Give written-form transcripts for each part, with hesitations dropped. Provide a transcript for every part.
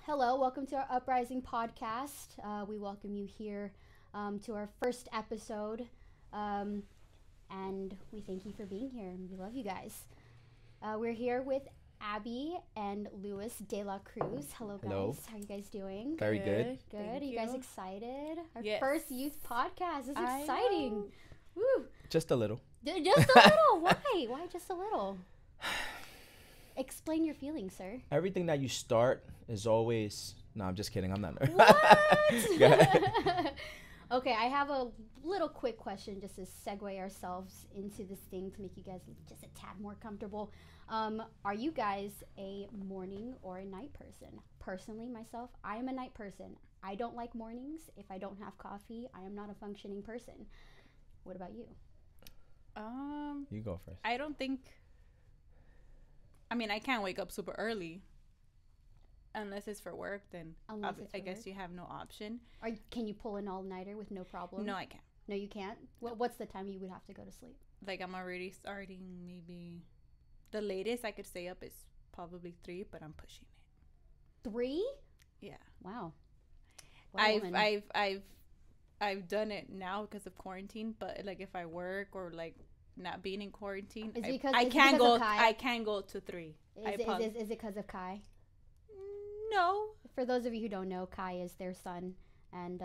Hello, welcome to our Uprising podcast. We welcome you here to our first episode, and we thank you for being here, and we love you guys. We're here with Abby and Luis de la Cruz. Hello, guys. Hello. How are you guys doing? Very good. Good. Thank Are you guys you. excited? Our Yes. first youth podcast. It's I exciting. know. Woo. Just a little. Just a little. Why? Why just a little? Explain your feelings, sir. Everything that you start is always... No, I'm just kidding. I'm not. What? Go ahead. Okay, I have a little quick question just to segue ourselves into this thing to make you guys just a tad more comfortable. Are you guys a morning or a night person? Personally, myself, I am a night person. I don't like mornings. If I don't have coffee, I am not a functioning person. What about you? You go first. I don't think. I mean, I can't wake up super early. Unless it's for work, then Unless it's I for guess work? you have no option. Can you pull an all-nighter with no problem? No, I can't. No, you can't? What's the time you would have to go to sleep? Like, I'm already starting. Maybe the latest I could stay up is probably 3, but I'm pushing it. 3? Yeah. Wow. What a woman. I've done it now because of quarantine. But like, if I work or like not being in quarantine, Is it I because can't go. of Kai? I can't go to 3. Is it because of Kai? No. For those of you who don't know, Kai is their son, and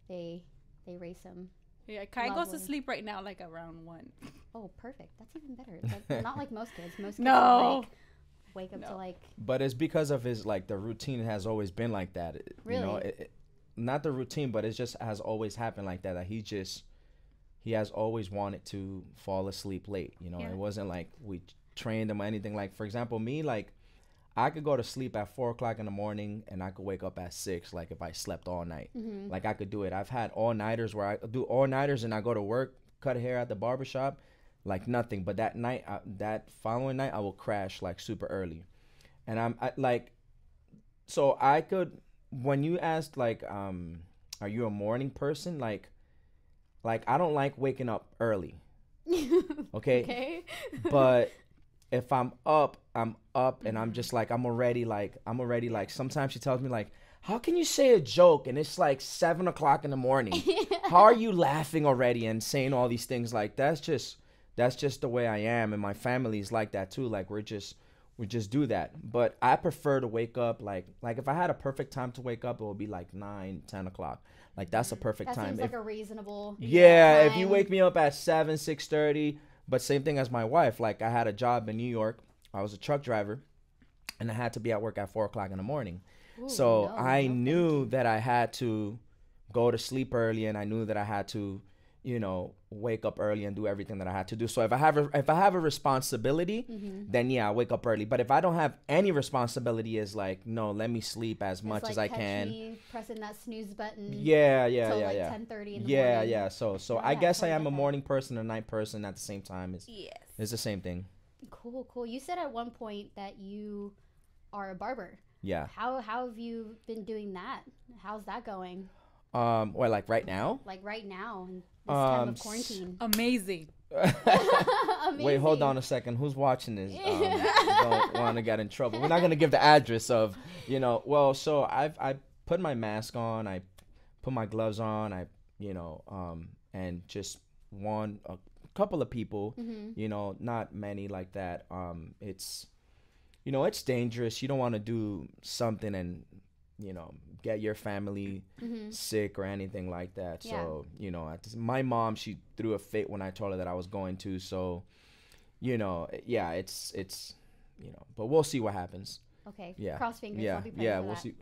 they raise him. Yeah, Kai goes to Lovely. sleep right now, like around 1. Oh, perfect. That's even better. Not like most kids. Most kids No. like, wake up No. to like. But it's because of his, like, the routine has always been like that. Really? You know, not the routine, but it just has always happened like that. That he has always wanted to fall asleep late. You know, Yeah. it wasn't like we trained him or anything. Like, for example, me, like, I could go to sleep at 4 o'clock in the morning and I could wake up at 6, like if I slept all night. Mm-hmm. Like I could do it. I've had all-nighters where I do all-nighters and I go to work, cut hair at the barbershop, like nothing. But that night, that following night, I will crash like super early. And so I could, when you asked like, are you a morning person? Like I don't like waking up early. Okay. Okay. But if I'm up and I'm just like, I'm already like, sometimes she tells me like, how can you say a joke and it's like 7 o'clock in the morning? How are you laughing already and saying all these things? Like, that's just the way I am. And my family's like that too. Like we just do that. But I prefer to wake up like if I had a perfect time to wake up, it would be like 9, 10 o'clock. Like that's a perfect That time. seems like a reasonable. Yeah, if you time. wake me up at 7, 6:30, but same thing as my wife. Like I had a job in New York. I was a truck driver, and I had to be at work at 4 o'clock in the morning. Ooh, So no, I no, knew thank you. that I had to go to sleep early, and I knew that I had to, wake up early and do everything that I had to do. So if I have a responsibility, Mm-hmm. then yeah, I wake up early. But if I don't have any responsibility, is like no, let me sleep as It's much like as I catch can. me pressing that snooze button. Yeah, Till like yeah. 10:30 in the Yeah, morning. yeah. So No, I yeah, guess I totally am get a that. morning person, a night person at the same time. Yes. It's the same thing. Cool. You said at one point that you are a barber. Yeah. How have you been doing that? How's that going? Well, like right now. Like right now in this time of s- quarantine. Amazing. Wait, hold on a second. Who's watching this? Don't want to get in trouble. We're not gonna give the address of, Well, so I put my mask on. I put my gloves on. And just a couple of people. Mm-hmm. Not many like that. It's dangerous. You don't want to do something and get your family Mm-hmm. sick or anything like that. Yeah. So my mom, she threw a fit when I told her that I was going to. So yeah, it's but we'll see what happens. Okay. Yeah. Cross fingers. Yeah, I'll be praying yeah, for we'll that. see.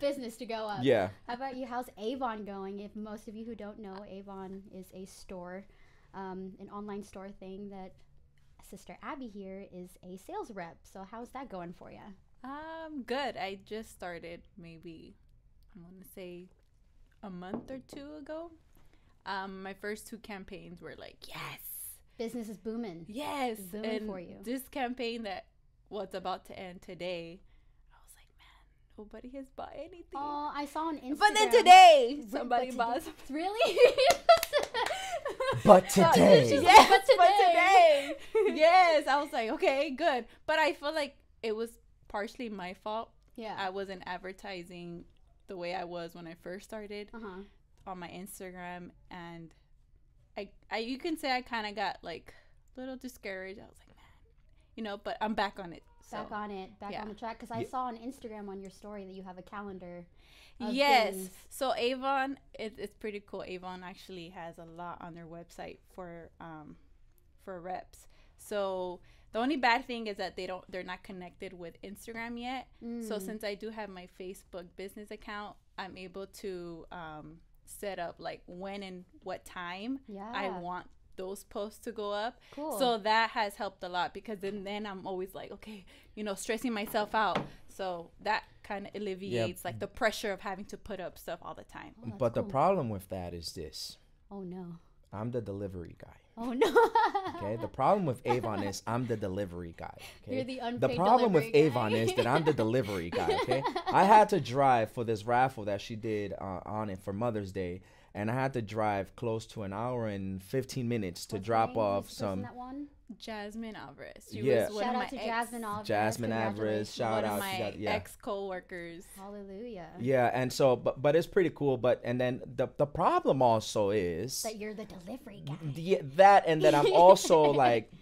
Business to go up. Yeah. How about you? How's Avon going? If most of you who don't know, Avon is a store, an online store thing that Sister Abby here is a sales rep. So how's that going for you? Good. I just started maybe, I want to say a month or 2 ago. My first 2 campaigns were like, yes. Business is booming. Yes. It's booming And for you. this campaign that was about to end today, I was like, man, nobody has bought anything. Oh, I saw on Instagram. But then today, But somebody today- bought something. Really? But No, today. she's like, Yes, but today. yes. I was like, okay, good. But I feel like it was partially my fault Yeah. I wasn't advertising the way I was when I first started on my Instagram, and I you can say I kind of got like a little discouraged. I was like, man, but I'm back on it. Back on the track, because I saw on Instagram on your story that you have a calendar. Yes. Things. So Avon, it's pretty cool. Avon actually has a lot on their website for reps. So the only bad thing is that they're not connected with Instagram yet. So since I do have my Facebook business account, I'm able to set up like when and what time I want those posts to go up. Cool. So that has helped a lot, because then I'm always like, okay, stressing myself out. So that kind of alleviates like the pressure of having to put up stuff all the time. But the problem with that is this. Oh no. I'm the delivery guy. Oh no. Okay. The problem with Avon is I'm the delivery guy. Okay. You're the unpaid The problem with delivery Avon guy. is that I'm the delivery guy. Okay. I had to drive for this raffle that she did on it for Mother's Day, and I had to drive close to an hour and 15 minutes to What's drop the name of off this person some. that won? Jasmine Alvarez. She Yeah. was one Shout of out to my Jasmine Alvarez. Jasmine Alvarez. Congratulations. Shout one out. of my She got, ex co-workers. Hallelujah. Yeah, and so, but it's pretty cool. And then the problem also is That you're the delivery guy. that, and then I'm also like,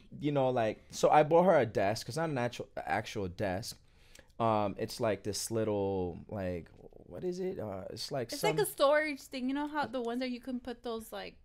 so I bought her a desk. It's not an actual desk. It's like this little, like, what is it? It's like like a storage thing. You know how the ones that you can put those like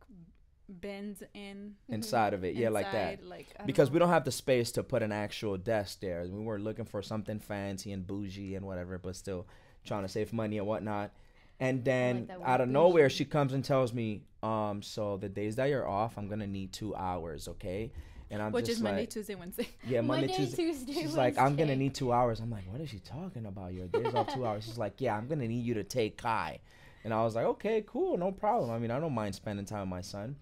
bins in inside of it, like that. Like, because we don't have the space to put an actual desk there. We were looking for something fancy and bougie and whatever, but still trying to save money and whatnot. And then that word, out of bougie. nowhere, she comes and tells me, so the days that you're off, I'm gonna need 2 hours, okay? And I'm which just is Monday, like, Tuesday, Wednesday. yeah, Monday, Tuesday, She's like, I'm gonna Wednesday. need 2 hours. I'm like, what is she talking about? Your days off 2 hours. She's like, yeah, I'm gonna need you to take Kai. And I was like, okay, cool, no problem. I mean, I don't mind spending time with my son.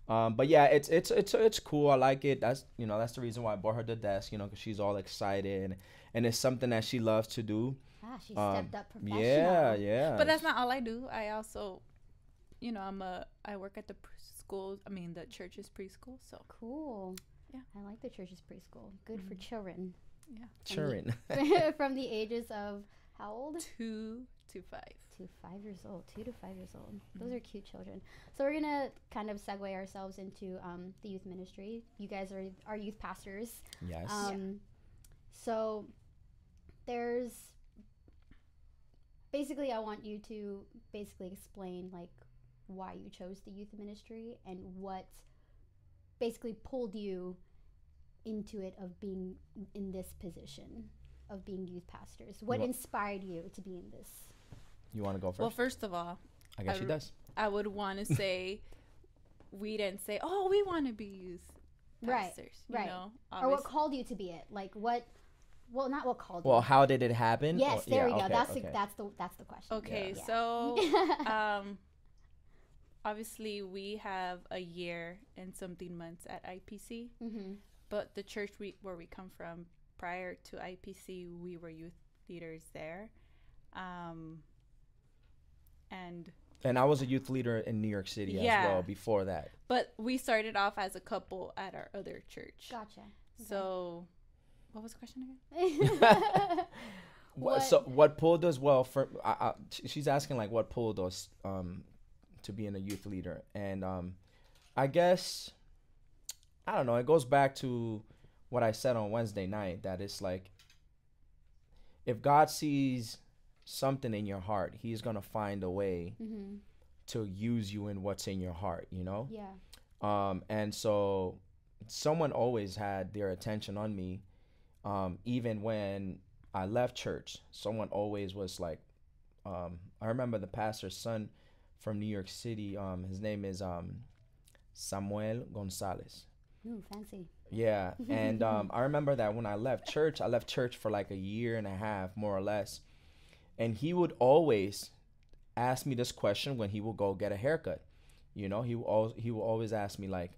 But yeah, it's cool. I like it. That's that's the reason why I bought her the desk. Because she's all excited, and it's something that she loves to do. Ah, she stepped up professional. Yeah. But that's not all I do. I also, I work at the schools. I mean, the church's preschool. So Cool. Yeah. I like the church's preschool. Good for children. yeah, Children. From the ages of how old? 2 to 5. 2 to 5 years old. 2 to 5 years old. Those are cute children. So we're gonna kind of segue ourselves into the youth ministry. You guys are our youth pastors. Yes. So there's basically, I want you to basically explain like why you chose the youth ministry and what basically pulled you into it of being in this position of being youth pastors. What inspired you to be in this? You want to go first? Well, first of all, I guess she does. I would want to say we didn't say, oh, we want to be youth pastors. Right. You know, Or what called you to be it? Like what? Well, not what called you. Well, how did it happen? Yes, there we go. Okay, that's okay. that's the question. Okay, Yeah. so obviously we have a year and something months at IPC, but the church where we come from, prior to IPC, we were youth leaders there, And I was a youth leader in New York City as well before that. But we started off as a couple at our other church. Gotcha. So, what was the question again? What pulled us? Well, she's asking like what pulled us to being a youth leader, and I guess I don't know. It goes back to what I said on Wednesday night, that it's like if God sees something in your heart, He's gonna find a way to use you in what's in your heart. Yeah. And so someone always had their attention on me, even when I left church. Someone always was like, I remember the pastor's son from New York City. His name is Samuel Gonzalez. Ooh, fancy. Yeah, and I remember that when I left church for like a year and a half, more or less, and he would always ask me this question when he would go get a haircut. He will always ask me like,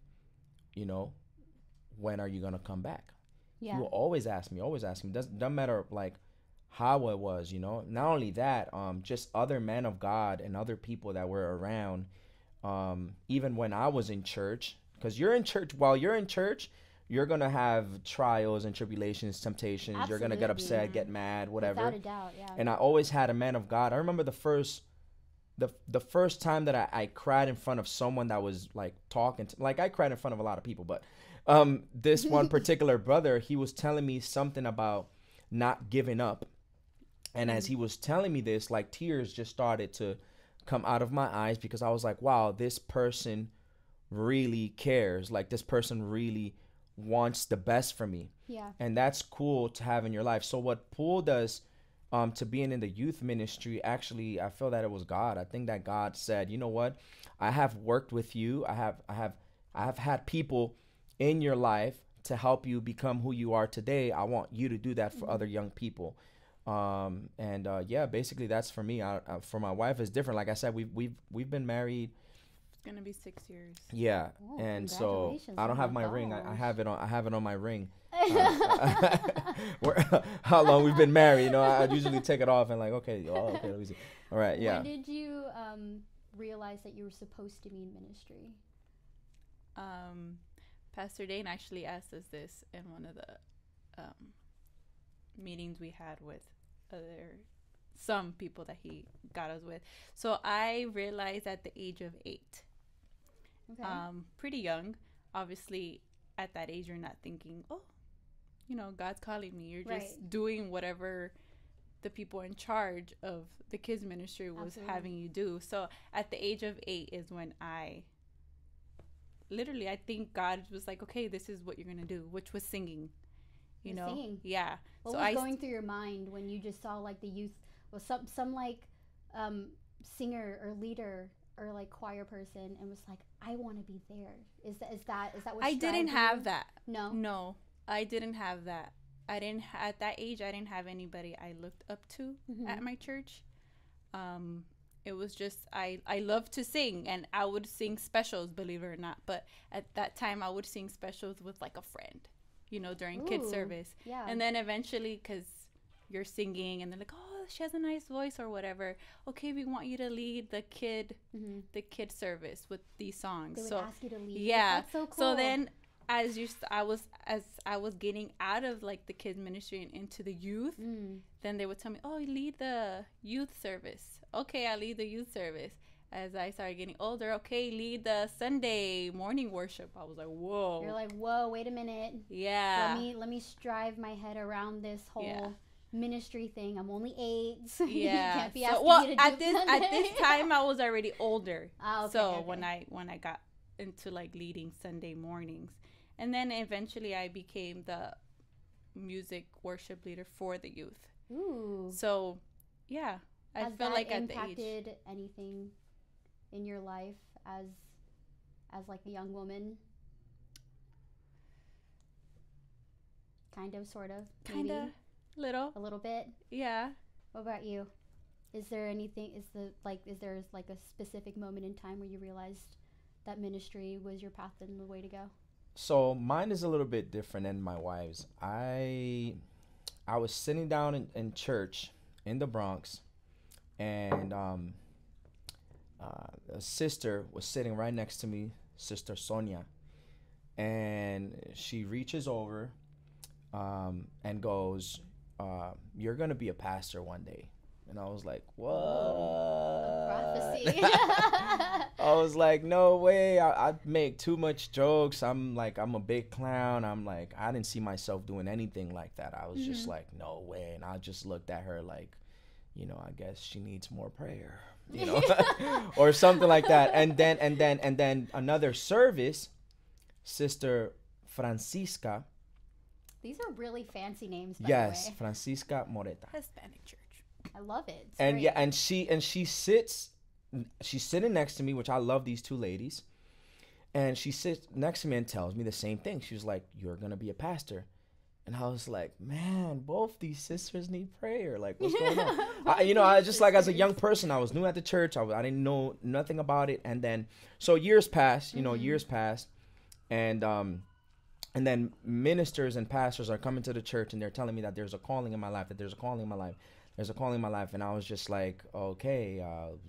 when are you gonna come back? Yeah. He will always ask me. Doesn't matter like how it was. Not only that, just other men of God and other people that were around. Even when I was in church, because you're in church. While you're in church, you're gonna have trials and tribulations, temptations. You're gonna get Absolutely. upset, get mad, whatever. Without a doubt, yeah. And I always had a man of God. I remember the first time that I cried in front of someone that was like talking to, like I cried in front of a lot of people, but this one particular brother, he was telling me something about not giving up. And as he was telling me this, like tears just started to come out of my eyes, because I was like, wow, this person really cares. Like this person really wants the best for me. Yeah. And that's cool to have in your life. So what Pool does, to being in the youth ministry, actually, I feel that it was God. I think that God said, you know what? I have worked with you. I have had people in your life to help you become who you are today. I want you to do that for other young people. Yeah, basically that's for me. For my wife is different. Like I said, we've been married. It's gonna be 6 years. Yeah, Oh, and so congratulations. I don't Oh have my my ring. I gosh. have it on. I have it on my ring. How long we've been married? You know, I usually take it off and like, okay, let me see. All right, yeah. When did you realize that you were supposed to be in ministry? Pastor Dane actually asked us this in one of the meetings we had with some people that he got us with. So I realized at the age of 8. Okay. Pretty young. Obviously, at that age, you're not thinking, oh, you know, God's calling me. You're just Right. doing whatever the people in charge of the kids ministry was Absolutely. having you do. So at the age of 8 is when I think God was like, okay, this is what you're going to do, which was singing, you know? Singing. Yeah. What so was I going through your mind when you just saw like the youth, well, some like singer or leader or like choir person, and was like, I want to be there. Is that what I didn't strived have you? that. No. I didn't have that. At that age, I didn't have anybody I looked up to Mhm. at my church. It was just, I love to sing, and I would sing specials, believe it or not. But at that time, I would sing specials with like a friend, you know, during kids Ooh, service. Yeah. And then eventually, because you're singing and they're like, oh, she has a nice voice or whatever. Okay, we want you to lead the kid service with these songs. They would So ask you to lead. yeah. That's so cool. So then as I was getting out of like the kids ministry and into the youth, then they would tell me, oh, you lead the youth service. Okay, I lead the youth service. As I started getting older, okay, lead the Sunday morning worship. I was like, whoa. You're like, whoa, wait a minute. Yeah. Let me strive my head around this whole ministry thing. I'm only 8. Yeah. You can't be asking well, me to at do this Sunday. time I was already older. Ah, okay, so okay. when I got into like leading Sunday mornings, and then eventually I became the music worship leader for the youth. Ooh. So, yeah, I Has felt that like at the age. impacted anything in your life as like a young woman? Kind of, sort of, Kind of, maybe? little. A little bit. Yeah. What about you? Is there anything? Is there like a specific moment in time where you realized that ministry was your path and the way to go? So mine is a little bit different than my wife's. I was sitting down in church in the Bronx, and a sister was sitting right next to me, Sister Sonia, and she reaches over and goes, you're gonna be a pastor one day. And I was like, what? Prophecy. I was like, no way. I make too much jokes. I'm a big clown. I didn't see myself doing anything like that. I was just like, no way. And I just looked at her like, you know, I guess she needs more prayer, you know, or something like that. And then another service, Sister Francisca. These are really fancy names, by Yes, the way. Francisca Moreta. Hispanic church. I love it. It's And great. yeah, and she's sitting next to me, which I love these two ladies. And she sits next to me and tells me the same thing. She was like, you're going to be a pastor. And I was like, man, both these sisters need prayer. Like, what's going on? I just like, as a young person, I was new at the church. I didn't know nothing about it. And then, so years passed, years passed. And then ministers and pastors are coming to the church and they're telling me that there's a calling in my life, There's a calling in my life, and I was just like, okay,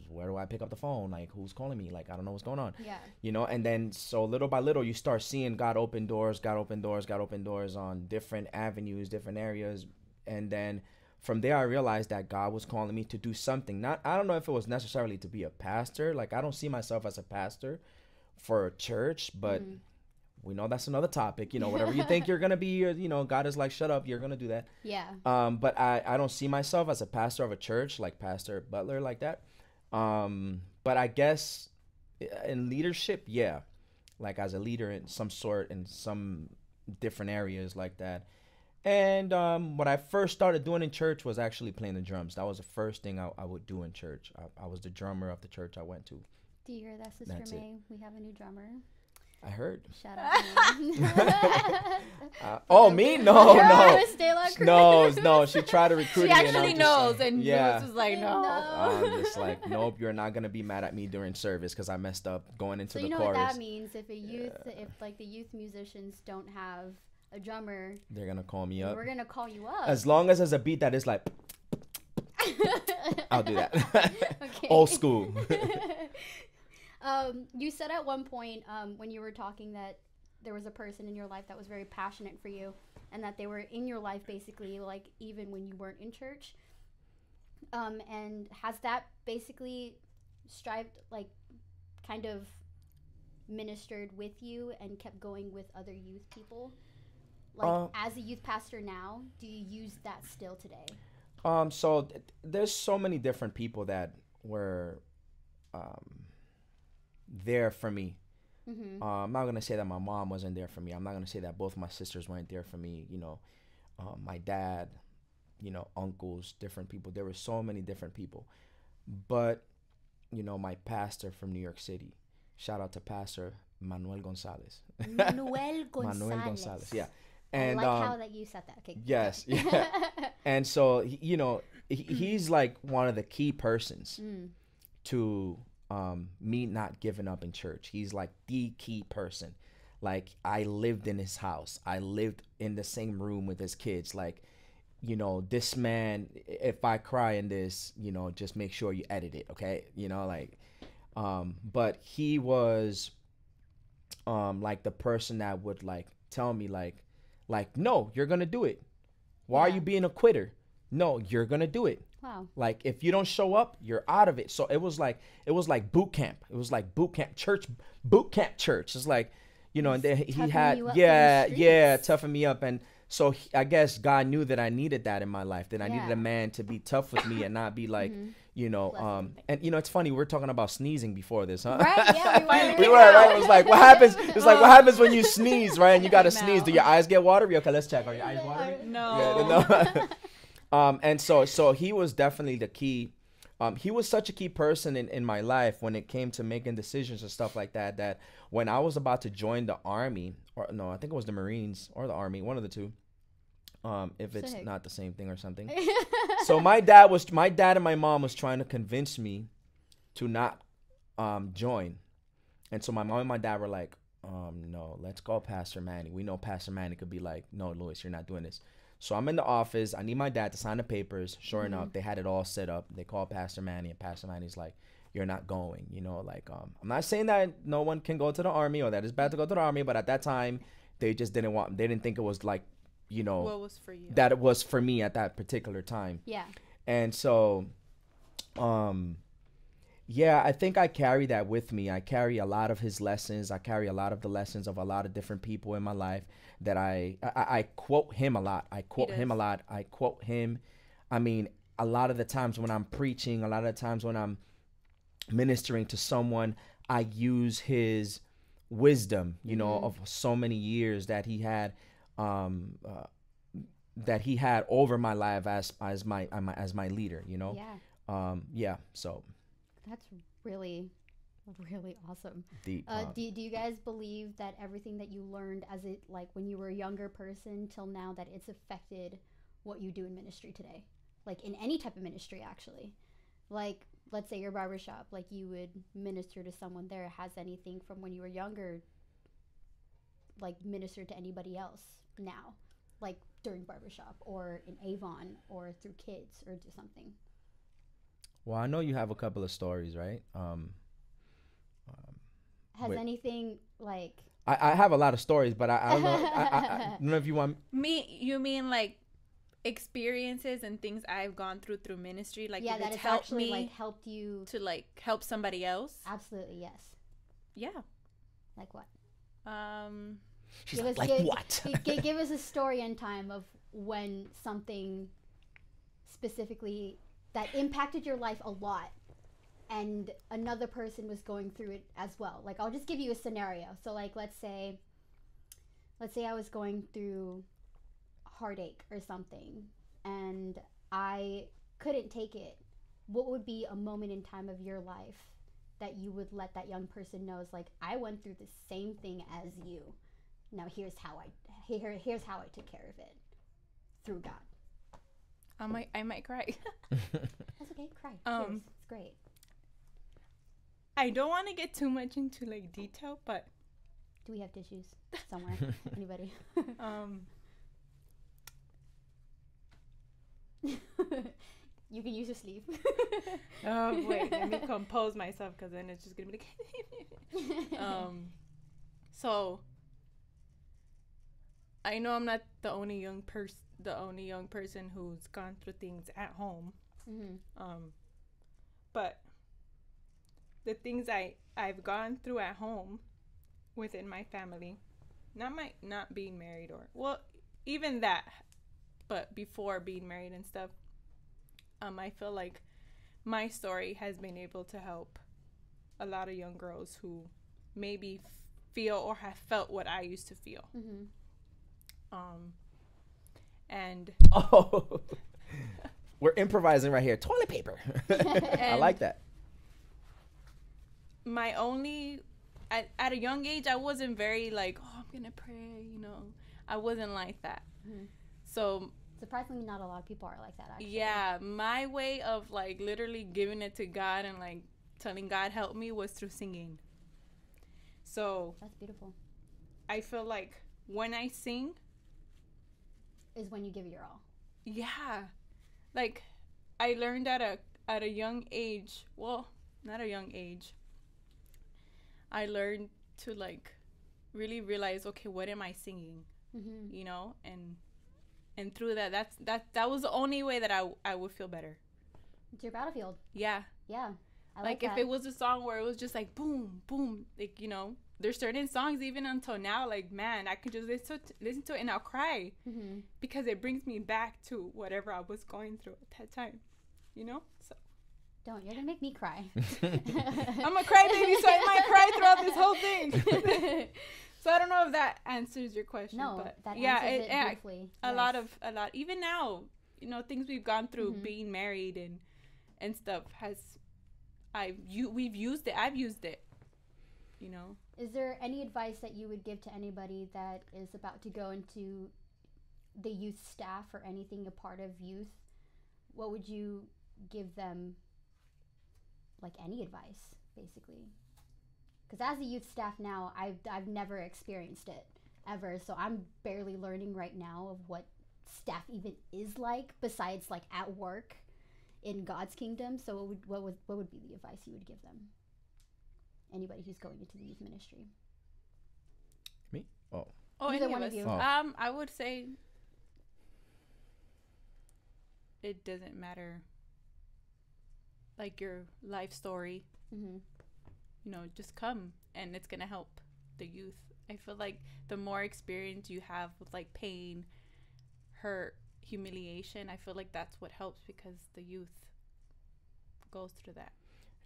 where do I pick up the phone? Like, who's calling me? Like, I don't know what's going on. Yeah. You know, and then so little by little, you start seeing God open doors, God open doors, God open doors on different avenues, different areas, and then from there, I realized that God was calling me to do something. Not, I don't know if it was necessarily to be a pastor. Like, I don't see myself as a pastor for a church, but we know that's another topic. You know, whatever you think you're gonna be, you know, God is like, shut up, you're gonna do that. Yeah. But I don't see myself as a pastor of a church, like Pastor Butler, like that. But I guess in leadership, yeah, like as a leader in some sort, in some different areas like that. And what I first started doing in church was actually playing the drums. That was the first thing I would do in church. I was the drummer of the church I went to. Do you hear that, Sister That's May? We have a new drummer. I heard. Shout out to me. Me? No, no. No. No, she tried to recruit She me. actually knows, and Lewis was like, no. I'm just like, nope, you're not going to be mad at me during service because I messed up going into the chorus. So you know what that means? If like the youth musicians don't have a drummer, they're going to call me up. We're going to call you up. As long as there's a beat that is like, I'll do that. Okay. Old school. You said at one point when you were talking that there was a person in your life that was very passionate for you and that they were in your life basically like even when you weren't in church. And has that basically strived like kind of ministered with you and kept going with other youth people? Like as a youth pastor now, do you use that still today? So there's so many different people that were there for me. I'm not gonna say that my mom wasn't there for me. I'm not gonna say that both my sisters weren't there for me. You know, my dad, you know, uncles, different people. There were so many different people, but you know, my pastor from New York City. Shout out to Pastor Manuel Gonzalez. Manuel Gonzalez. Yeah. And I like how that you said that. Okay. Yes. Yeah. And so you know, he's like one of the key persons to me not giving up in church. He's like the key person. Like I lived in his house. I lived in the same room with his kids. Like, you know, this man, if I cry in this, you know, just make sure you edit it. Okay. You know, like, but he was, like the person that would like tell me like, no, you're going to do it. Why are you being a quitter? No, you're going to do it. Wow. Like if you don't show up, you're out of it. So it was like boot camp. It was like boot camp church. It's like, you know, and then he had toughen me up. And so I guess God knew that I needed that in my life. That I needed a man to be tough with me and not be like, you know, and you know, it's funny, we're talking about sneezing before this, huh? Right? Yeah, we were, right? It was like, what happens? It's like, what happens when you sneeze, right? And you gotta sneeze. Do your eyes get watery? Okay, let's check. Are your eyes watery? No. Yeah, no. And so he was definitely the key. He was such a key person in my life when it came to making decisions and stuff like that, that when I was about to join the army, or no, I think it was the Marines or the army, one of the two. If it's not the same thing or something. So my dad and my mom was trying to convince me to not join. And so my mom and my dad were like, no, let's call Pastor Manny. We know Pastor Manny could be like, no, Louis, you're not doing this. So I'm in the office. I need my dad to sign the papers. Sure enough, they had it all set up. They called Pastor Manny, and Pastor Manny's like, you're not going. You know, like, I'm not saying that no one can go to the army or that it's bad to go to the army, but at that time, they just didn't think it was like, you know, what was for you? That it was for me at that particular time. Yeah. And so, yeah, I think I carry that with me. I carry a lot of his lessons. I carry a lot of the lessons of a lot of different people in my life that I quote him a lot. I quote him. I mean, a lot of the times when I'm preaching, a lot of the times when I'm ministering to someone, I use his wisdom, you know, of so many years that he had, over my life as my leader, you know. Yeah. So that's really awesome. Deep. Do you guys believe that everything that you learned as it like when you were a younger person till now, that it's affected what you do in ministry today, like in any type of ministry actually? Like let's say your barbershop, like you would minister to someone there. Has anything from when you were younger like ministered to anybody else now, like during barbershop or in Avon or through kids or do something? Well, I know you have a couple of stories, right? Has wait. anything like I have a lot of stories, but I don't know. I don't know if you want You mean like experiences and things I've gone through ministry, like yeah, if that it's it's helped actually me like helped you? to like help somebody else. Absolutely, yes. Yeah. Like what? She's like what? Give us a story in time of when something specifically that impacted your life a lot and another person was going through it as well. Like, I'll just give you a scenario. So like, let's say I was going through heartache or something and I couldn't take it. What would be a moment in time of your life that you would let that young person know is like, I went through the same thing as you. Now here's how I took care of it through God. I might cry. That's okay, cry. Cheers. It's great. I don't want to get too much into like detail, but do we have tissues somewhere? Anybody? You can use your sleeve. Oh wait, let me compose myself because then it's just gonna be like. So I know I'm not the only young person who's gone through things at home. Mm-hmm. But the things I've gone through at home within my family, not being married or well, even that, but before being married and stuff, I feel like my story has been able to help a lot of young girls who maybe feel or have felt what I used to feel. Mm-hmm. And we're improvising right here. Toilet paper. I like that. My only at a young age, I wasn't very like, oh, I'm gonna pray, I wasn't like that. Mm-hmm. So surprisingly, not a lot of people are like that, actually. Yeah, my way of like literally giving it to God and like telling God help me was through singing. So that's beautiful. I feel like when I sing is when you give your all. Yeah, like I learned at a young age. Well, not a young age. I learned to like really realize, okay, what am I singing? Mm-hmm. And through that was the only way that I would feel better. It's your battlefield. Yeah. Yeah. I like that. If it was a song where it was just like boom, boom, like, there's certain songs even until now, like, man, I could just listen to it and I'll cry. Mm-hmm. Because it brings me back to whatever I was going through at that time, So. Don't. You're going to make me cry. I'm a crybaby, so I might cry throughout this whole thing. So I don't know if that answers your question. No, but that answers it beautifully. A lot, even now, things we've gone through, mm-hmm. being married and stuff we've used it. I've used it, Is there any advice that you would give to anybody that is about to go into the youth staff or anything a part of youth? What would you give them, like any advice, basically? Because as a youth staff now, I've never experienced it ever, so I'm barely learning right now of what staff even is like, besides like at work in God's kingdom. So what would be the advice you would give them? Anybody who's going into the youth ministry. Me? Oh, either one of you. Oh. I would say it doesn't matter, like your life story. Mm-hmm. Just come, and it's gonna help the youth. I feel like the more experience you have with like pain, hurt, humiliation, I feel like that's what helps, because the youth goes through that.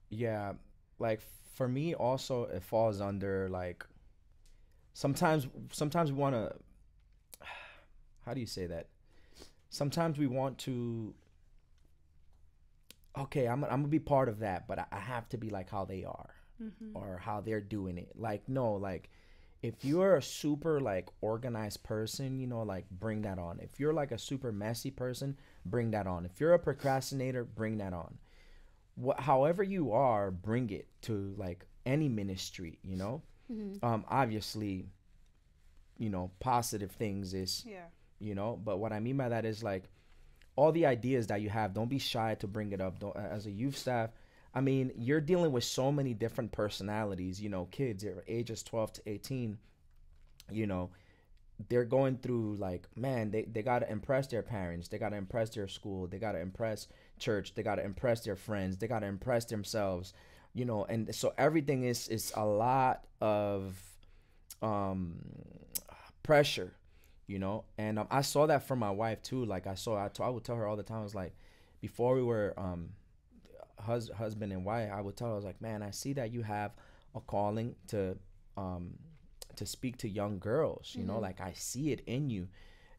Yeah, like for me also, it falls under like sometimes we want to, how do you say that? Sometimes we want to, okay, I'm gonna be part of that, but I have to be like how they are. Mm-hmm. Or how they're doing it. Like, no, like if you're a super like organized person, like bring that on. If you're like a super messy person, bring that on. If you're a procrastinator, bring that on. However you are, bring it to like any ministry, Mm-hmm. Obviously, positive things is you know. But what I mean by that is like all the ideas that you have, don't be shy to bring it up. Don't, as a youth staff, I mean, you're dealing with so many different personalities, you know, kids, ages 12 to 18, you know, they're going through like, man, they got to impress their parents. They got to impress their school. They got to impress church. They got to impress their friends. They got to impress themselves, you know. And so everything is a lot of pressure, you know. And I saw that from my wife too. Like I would tell her all the time. I was like, before we were husband and wife, I would tell her, I was like, man, I see that you have a calling to speak to young girls, you know, like I see it in you.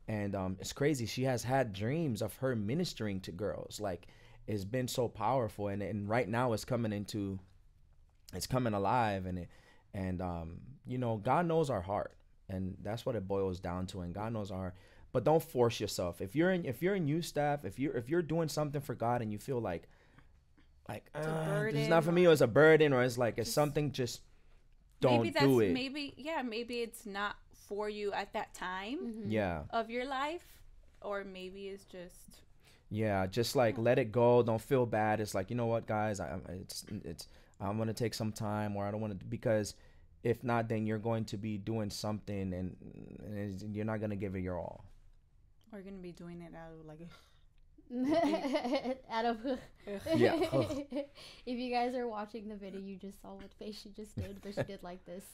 And it's crazy. She has had dreams of her ministering to girls. Like it's been so powerful. And right now it's coming alive. And you know, God knows our heart. And that's what it boils down to. And God knows our heart. But don't force yourself. If you're in youth staff, if you're doing something for God and you feel like it's not for me, or it's a burden, or it's like it's something, just don't do it. Maybe it's not for you at that time of your life, or maybe it's just let it go. Don't feel bad. It's like, you know what, guys, I'm going to take some time, or I don't want to, because if not, then you're going to be doing something and you're not going to give it your all. Or you're going to be doing it out of like out of yeah. If you guys are watching the video, you just saw what face she just did, but she did like this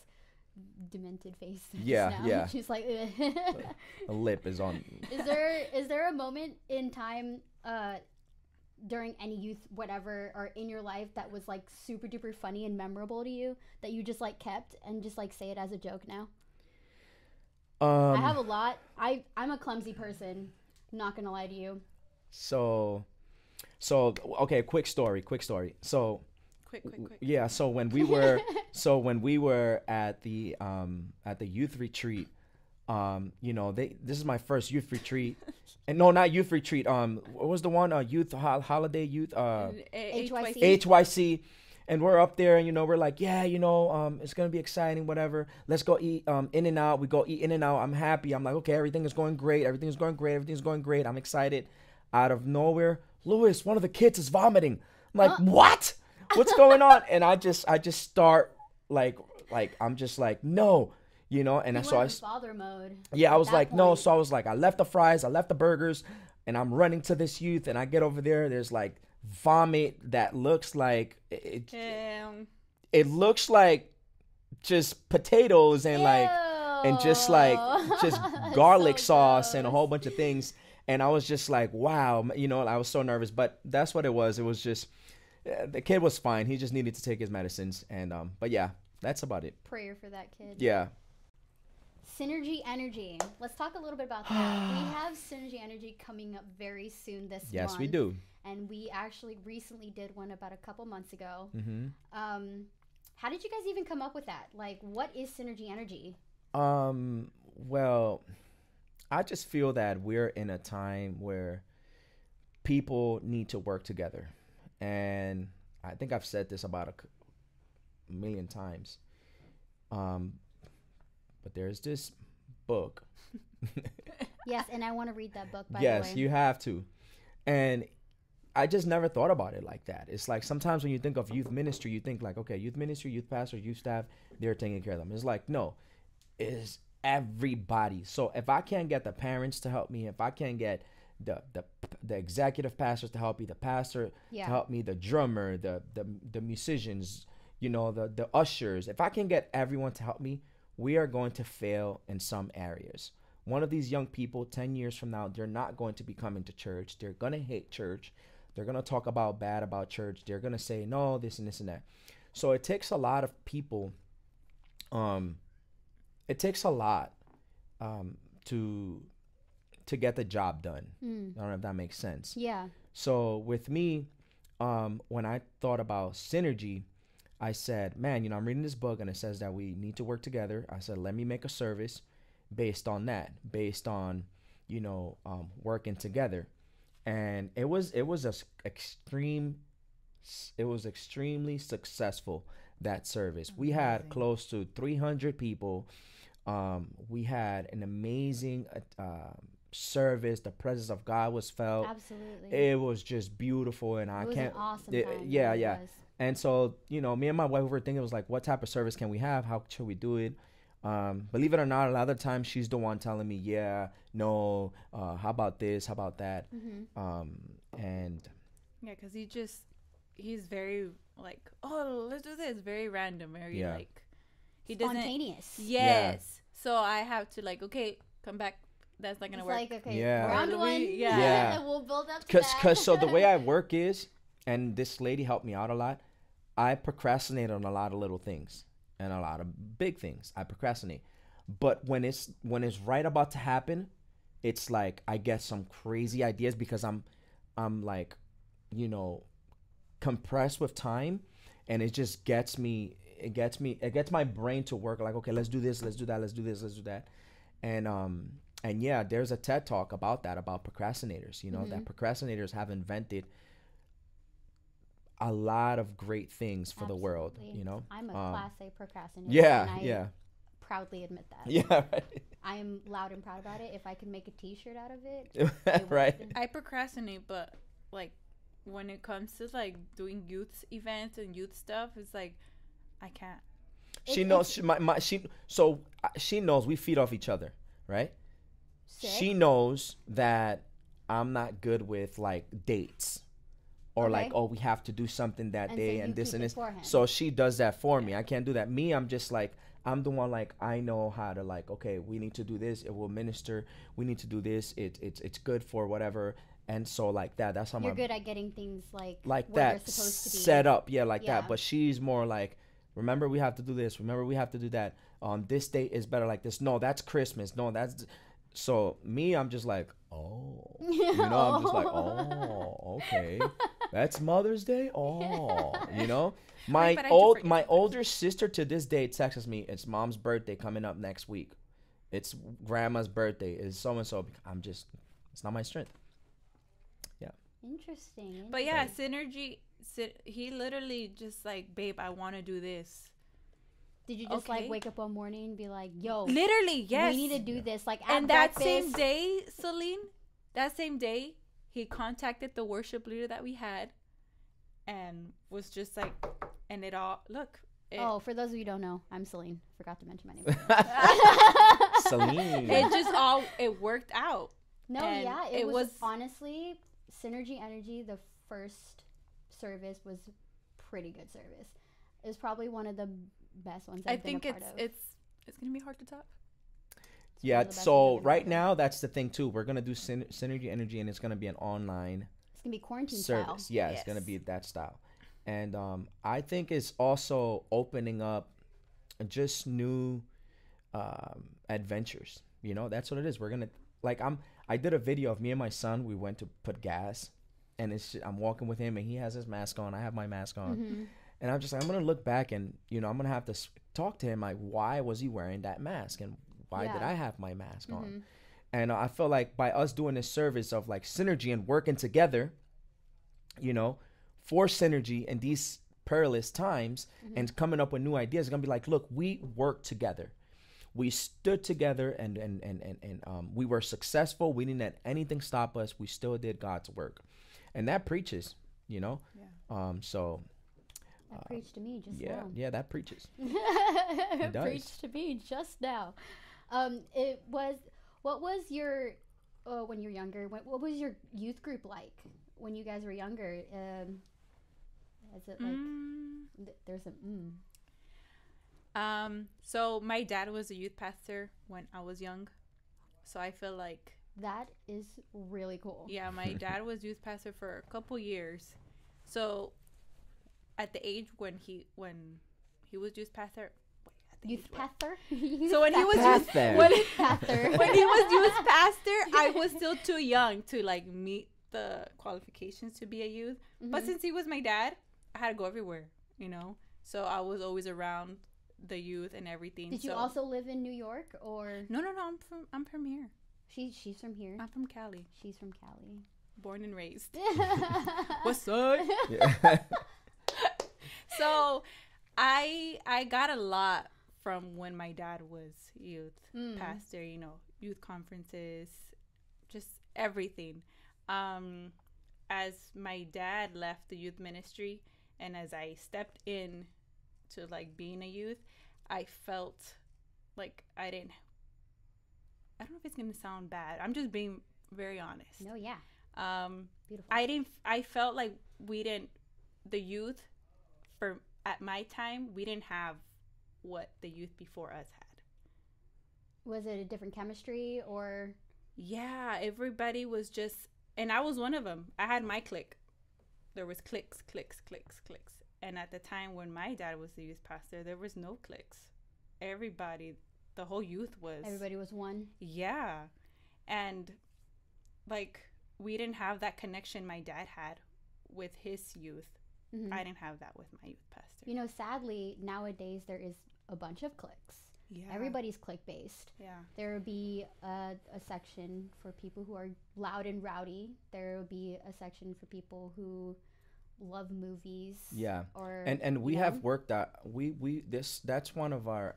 demented face. Yeah. She's like the lip is on. Is there a moment in time during any youth whatever or in your life that was like super duper funny and memorable to you that you just like kept and just like say it as a joke now? I have a lot. I'm a clumsy person, not gonna lie to you. So okay, quick story. So quick. Yeah, so when we were at the youth retreat, you know, this is my first youth retreat. And no, not youth retreat. What was the one? Youth holiday youth HYC. And we're up there, and you know, we're like, yeah, you know, it's gonna be exciting, whatever. Let's go eat In-N-Out. We go eat In-N-Out. I'm happy. I'm like, okay, everything is going great. Everything's going great. I'm excited. Out of nowhere, Louis, one of the kids is vomiting. I'm like, what? What's going on? And I just start like I'm just like, no, you know. And so I father mode. Yeah, I was like, no. So I was like, I left the fries, I left the burgers, and I'm running to this youth, and I get over there. There's like vomit that looks like it looks like just potatoes and just garlic sauce and a whole bunch of things. And I was just like, wow, you know, I was so nervous, but that's what it was. It was just, the kid was fine. He just needed to take his medicines. And, but yeah, that's about it. Prayer for that kid. Yeah. Synergy Energy. Let's talk a little bit about that. We have Synergy Energy coming up very soon this month. Yes, we do. And we actually recently did one about a couple months ago. Mm-hmm. How did you guys even come up with that? Like, what is Synergy Energy? Well, I just feel that we're in a time where people need to work together. And I think I've said this about a million times. But there's this book. Yes, and I want to read that book, by the way. Yes, you have to. And I just never thought about it like that. It's like sometimes when you think of youth ministry, you think like, okay, youth ministry, youth pastor, youth staff, they're taking care of them. It's like, no, it's everybody. So if I can't get the parents to help me, if I can't get the executive pastors to help me, the pastor to help me, the drummer, the musicians, you know, the ushers, if I can get everyone to help me, we are going to fail in some areas. One of these young people 10 years from now, they're not going to be coming to church. They're going to hate church. They're going to talk bad about church. They're going to say, no, this and this and that. So it takes a lot of people. It takes a lot to get the job done. I don't know if that makes sense. Yeah. So with me, when I thought about synergy, I said, man, you know, I'm reading this book and it says that we need to work together. I said, let me make a service based on that, based on, you know, working together. And it was extremely successful, that service. Amazing. We had close to 300 people. We had an amazing service, the presence of God was felt. Absolutely. It was just beautiful, and It was an awesome time. yeah, It yeah. was. And so, me and my wife were thinking, it was like, what type of service can we have? How should we do it? Believe it or not, a lot of times she's the one telling me, yeah, no, how about this? How about that? And Yeah, because he's very like, oh, let's do this. Very random. Very like, he doesn't. Spontaneous. Yes. Yeah. So I have to like, okay, come back. That's not going to work. Like, okay, Yeah. round one. Yeah. We'll build up to that. Cause so the way I work is, and this lady helped me out a lot, I procrastinate on a lot of little things and a lot of big things. I procrastinate. But when it's right about to happen, it's like I get some crazy ideas because I'm like, compressed with time, and it just gets my brain to work like, okay, let's do this, let's do that, let's do this, let's do that. And yeah, there's a TED talk about that, about procrastinators, that procrastinators have invented a lot of great things for the world, I'm a class A procrastinator. Yeah, and yeah. Proudly admit that. Yeah, right. I am loud and proud about it. If I can make a T-shirt out of it, right. I procrastinate, but like when it comes to like doing youth events and youth stuff, it's like I can't. She knows she knows we feed off each other, right? Sick. She knows that I'm not good with like dates. Or like, oh, we have to do something that day and this and this. So she does that for me. I can't do that. Me, I'm just like, I'm the one like, I know how to like, okay, we need to do this. It will minister. We need to do this. It's good for whatever. And so like that. That's how you're good at getting things like that they're supposed to be set up. Yeah, like that. But she's more like, remember we have to do this. Remember we have to do that. This date is better like this. No, that's Christmas. No, that's. So me, I'm just like, oh, I'm just like, oh, okay, that's Mother's Day. Oh, my older sister to this day texts me, it's Mom's birthday coming up next week. It's Grandma's birthday. It's so and so. It's not my strength. Yeah. Interesting. But yeah, synergy. He literally just like, babe, I want to do this. Did you just like wake up one morning and be like, yo, literally, yes, we need to do this? Like, and that same day, Celine, that same day, he contacted the worship leader that we had and was just like, and it all, look. For those of you who don't know, I'm Celine. Forgot to mention my name. Celine. It worked out. No, yeah, it was honestly, Synergy Energy, the first service was pretty good service. It was probably one of the best ones I've been a part of. It's gonna be hard to top. Yeah, so right now that's the thing too. We're gonna do Synergy Energy, and it's gonna be an online. It's gonna be quarantine service. Style. Yeah, it's gonna be that style, and I think it's also opening up just new adventures. That's what it is. We're gonna I did a video of me and my son. We went to put gas, and I'm walking with him, and he has his mask on. I have my mask on. Mm-hmm. And I'm just like, I'm going to look back and, I'm going to have to talk to him. Like, why was he wearing that mask? And why did I have my mask on? And I feel like by us doing this service of like synergy and working together, for synergy in these perilous times and coming up with new ideas, it's going to be like, look, we worked together. We stood together and we were successful. We didn't let anything stop us. We still did God's work. And that preaches, Yeah. That preached to me just now. Yeah, that preaches. It does. Preached to me just now. What was your, when you were younger, what was your youth group like when you guys were younger? Is it like, there's a, So my dad was a youth pastor when I was young. So I feel like. That is really cool. Yeah, my dad was youth pastor for a couple years. So at the age when he was youth pastor. Youth pastor? So when he was youth pastor, I was still too young to like meet the qualifications to be a youth. But since he was my dad, I had to go everywhere, So I was always around the youth and everything. Did you also live in New York or? No. I'm from here. She's from here. I'm from Cali. She's from Cali. Born and raised. What's up? Yeah. So I got a lot from when my dad was youth pastor, youth conferences, just everything. As my dad left the youth ministry, and as I stepped in to like being a youth, I felt like I don't know if it's gonna sound bad. I'm just being very honest. No, yeah. Beautiful. I felt like the youth at my time, we didn't have what the youth before us had. Was it a different chemistry or? Yeah, everybody was just, and I was one of them. I had my clique. There was cliques. And at the time when my dad was the youth pastor, there was no cliques. Everybody, the whole youth was. Everybody was one. Yeah. And like, we didn't have that connection my dad had with his youth. Mm-hmm. I didn't have that with my youth pastor. You know, sadly, nowadays there is a bunch of cliques. Yeah. Everybody's clique based. Yeah. There will be a section for people who are loud and rowdy. There will be a section for people who love movies. Yeah. Or and we have worked out that's one of our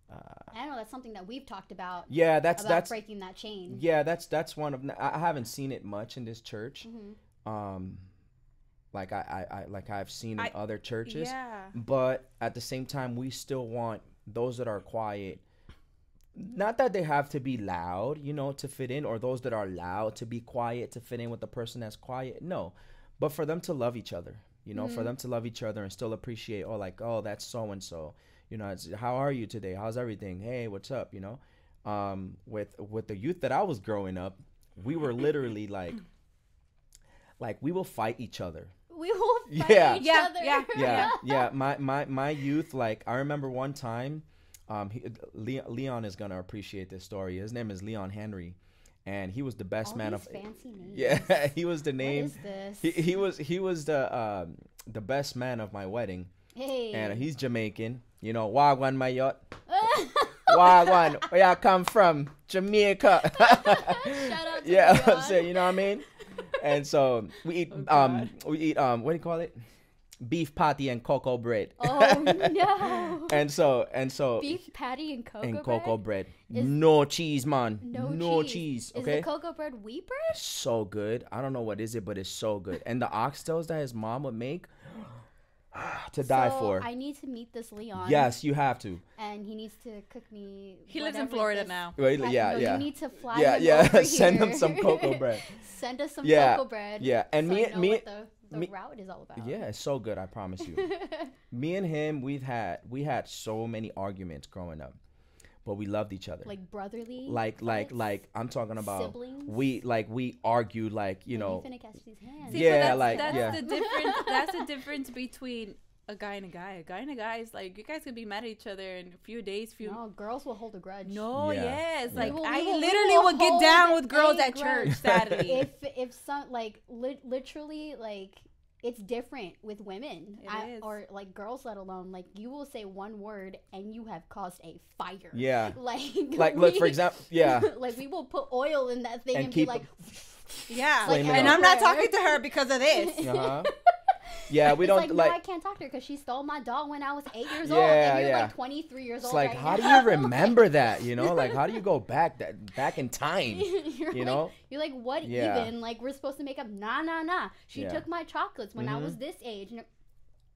I know that's something that we've talked about. Yeah, that's breaking that chain. Yeah, that's one of, I haven't seen it much in this church. Mm-hmm. Like I've seen in other churches. Yeah. But at the same time, we still want those that are quiet. Not that they have to be loud, you know, to fit in, or those that are loud to be quiet to fit in with the person that's quiet. No, but for them to love each other, you know, for them to love each other and still appreciate, that's so and so. You know, it's, how are you today? How's everything? Hey, what's up? You know, with the youth that I was growing up, we were literally like we will fight each other. We will fight each other. Yeah. My youth, like, I remember one time, Leon is gonna appreciate this story. His name is Leon Henry, and he was the best man of fancy names. Yeah, he was the name. What is this? He was the best man of my wedding. Hey. And he's Jamaican. You know, Wagwan my yacht. Wagwan, where I come from, Jamaica. Shout out to yeah, so, you know what I mean? And so we eat what do you call it? Beef patty and cocoa bread. Oh no. and so beef patty and cocoa bread. No cheese, man. No cheese. Okay. Is the cocoa bread wheat bread? So good. I don't know what is it, but it's so good. And the oxtails that his mom would make, to die for. I need to meet this Leon. Yes, you have to. And he needs to cook me. He lives in Florida now. Right, yeah. You need to fly him over Send here. him some cocoa bread. Send us some cocoa bread. Yeah, and so me, the route is all about. Yeah, it's so good. I promise you. Me and him, we had so many arguments growing up, but we loved each other. Like brotherly. Like I'm talking about siblings. We argued, like, you know. You finna catch these hands. See, that's the difference. That's the difference between a guy and a guy. A guy and a guy is like, you guys could be mad at each other in a few days. No, girls will hold a grudge. No, yes. Yeah. Like, I literally would get down with girls at church Saturday. If some, like, literally, like, it's different with women. Or, like, girls, let alone. Like, you will say one word and you have caused a fire. Yeah. Like look, for example, yeah. Like, we will put oil in that thing and keep be like... Yeah. Like, and I'm not talking to her because of this. Uh-huh. Yeah, we don't like. No, I can't talk to her because she stole my dog when I was 8 years old, Yeah, and you're yeah. like 23 years old. It's like, right how now. do you remember that? You know, like, how do you go back in time? You're know? You're like, what Yeah. even? Like, we're supposed to make up? Nah. She Yeah. took my chocolates when I was this age. And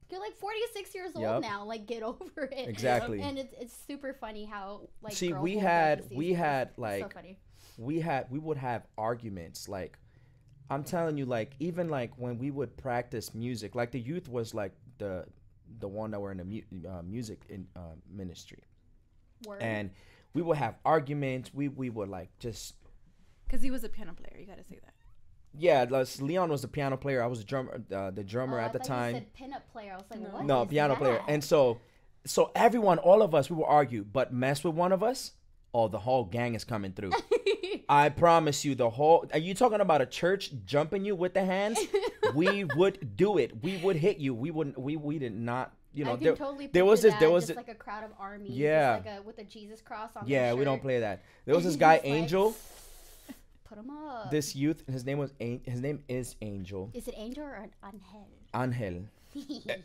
you're like 46 years old Yep. now. Like, get over it. Exactly. And it's super funny how, like, See, girls we hold had grudges these days. like, so funny. we would have arguments, like, I'm telling you, like, even like when we would practice music, like the youth was like the one that were in the music ministry. Word. And we would have arguments. We would like just, because he was a piano player. You gotta say that. Yeah, Leon was the piano player. I was the drummer at the I thought time. you said pinup player. I was like, what? No, is piano that? player. And so everyone, all of us, we will argue, but mess with one of us, oh, the whole gang is coming through. I promise you, are you talking about a church jumping you with the hands? We would do it. We would hit you. We did not, you know, I can totally there was that, just like a crowd of armies. Yeah. Just like with a Jesus cross on Yeah, their we don't shirt. play that. There was this guy, Like, Angel. Put him up. This youth, his name is Angel. Is it Angel or Angel? Angel.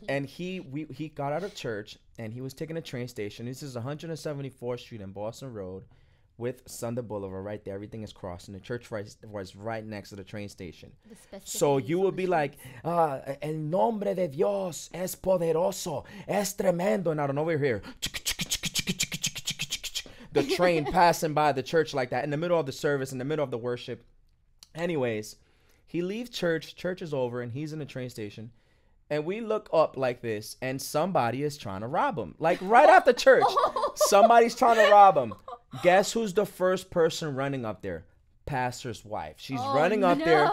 And he got out of church and he was taking a train station. This is 174th Street and Boston Road. with Sunday Boulevard right there. Everything is crossed, and the church was right next to the train station. The So specificities you of would the be like, streets. El nombre de Dios es poderoso, es tremendo. And I don't know, over here, the train passing by the church like that in the middle of the service, in the middle of the worship. Anyways, he leaves church. Church is over, and he's in the train station. And we look up like this, and somebody is trying to rob him. Like right after church, somebody's trying to rob him. Guess who's the first person running up there? Pastor's wife. She's running up there,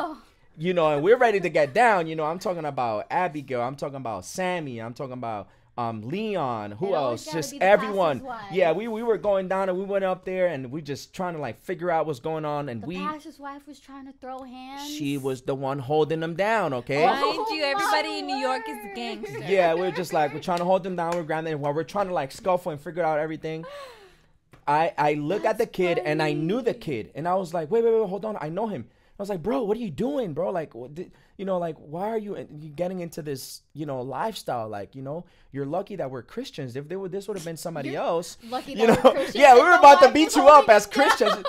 you know, and we're ready to get down. You know, I'm talking about Abigail. I'm talking about Sammy. I'm talking about Leon. Who else? Just everyone. Yeah, we were going down, and we went up there, and we just trying to like figure out what's going on. And The pastor's wife was trying to throw hands. she was the one holding them down. Okay. Mind you, everybody in New York is gangster. Yeah, we're just like, we're trying to hold them down. We're grabbing them while we're trying to like scuffle and figure out everything. I look at the kid, and I knew the kid, and I was like, wait, hold on, I know him. I was like, bro, what are you doing, bro? Like, you know, like, why are you getting into this, you know, lifestyle? Like, you know, you're lucky that we're Christians. If this would have been somebody else, Lucky you that know, we're Christians. yeah, we were about to beat you up as Christians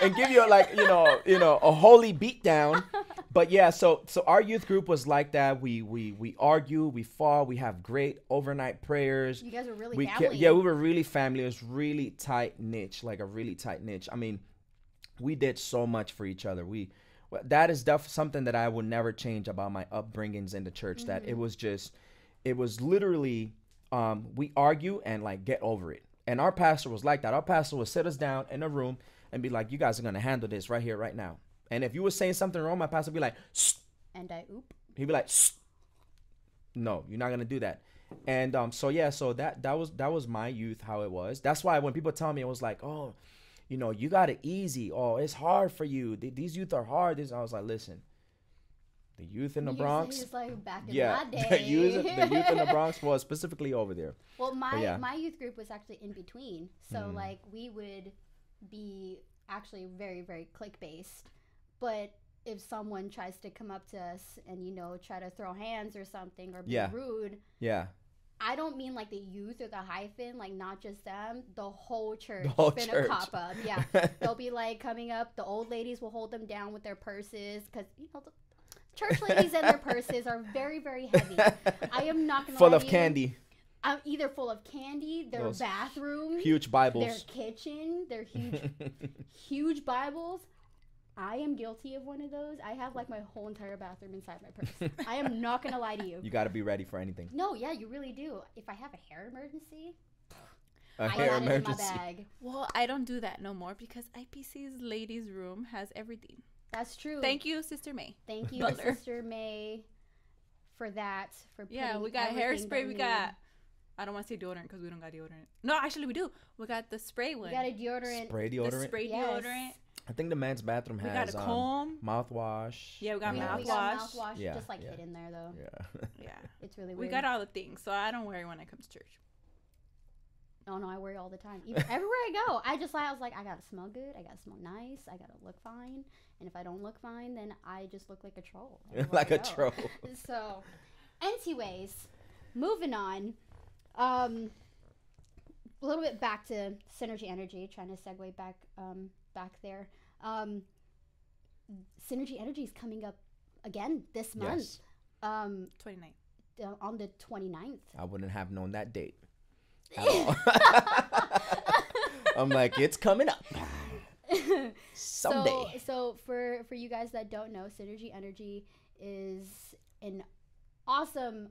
and give you like, you know, a holy beat down. But yeah, so our youth group was like that. We argue, we fall, we have great overnight prayers. You guys were really family. Yeah, we were really family. It was really tight niche, like a really tight niche. I mean, we did so much for each other. That is definitely something that I will never change about my upbringings in the church. Mm-hmm. That it was literally, we argue and like get over it. And our pastor was like that. Our pastor would sit us down in a room and be like, you guys are going to handle this right here, right now. And if you were saying something wrong, my pastor would be like, Sst. And I oop. He'd be like, Sst. No, you're not going to do that. And so that was my youth, how it was. That's why when people tell me, it was like, oh, you know, you got it easy. Oh, it's hard for you. These youth are hard. I was like, listen, the youth in the Bronx. It's like back in yeah, my day. the youth in the Bronx was specifically over there. Well, my youth group was actually in between. So like we would be actually very, very clique based. But if someone tries to come up to us and, you know, try to throw hands or something or be rude. Yeah. I don't mean like the youth or the hyphen, like not just them, the whole church. Church. Cop up. Yeah. They'll be like coming up. The old ladies will hold them down with their purses because, you know, the church ladies and their purses are very, very heavy. I am not going to lie to you. Full of candy. I'm either full of candy, their Those bathroom, huge Bibles, their kitchen, their huge Bibles. I am guilty of one of those. I have like my whole entire bathroom inside my purse. I am not going to lie to you. You got to be ready for anything. No, yeah, you really do. If I have a hair emergency, I got it in my bag. Well, I don't do that no more because IPC's ladies' room has everything. That's true. Thank you, Sister May. Thank you, Sister May, for that. Yeah, we got hairspray. We got. I don't want to say deodorant because we don't got deodorant. No, actually we do. We got the spray one. We got a deodorant. Spray deodorant. The spray deodorant. I think the men's bathroom has. We got a comb. Mouthwash. Yeah, we got mouthwash. We got mouthwash just like hidden there though. Yeah. It's really weird. We got all the things, so I don't worry when I come to church. Oh no, I worry all the time. Everywhere I go, I was like, I gotta smell good, I gotta smell nice, I gotta look fine, and if I don't look fine, then I just look like a troll. Like a troll. So, anyways, moving on. A little bit back to Synergy Energy, trying to segue back there. Synergy Energy is coming up again this month. Yes. 29th. On the 29th. I wouldn't have known that date at all. I'm like, it's coming up someday. So for you guys that don't know, Synergy Energy is an awesome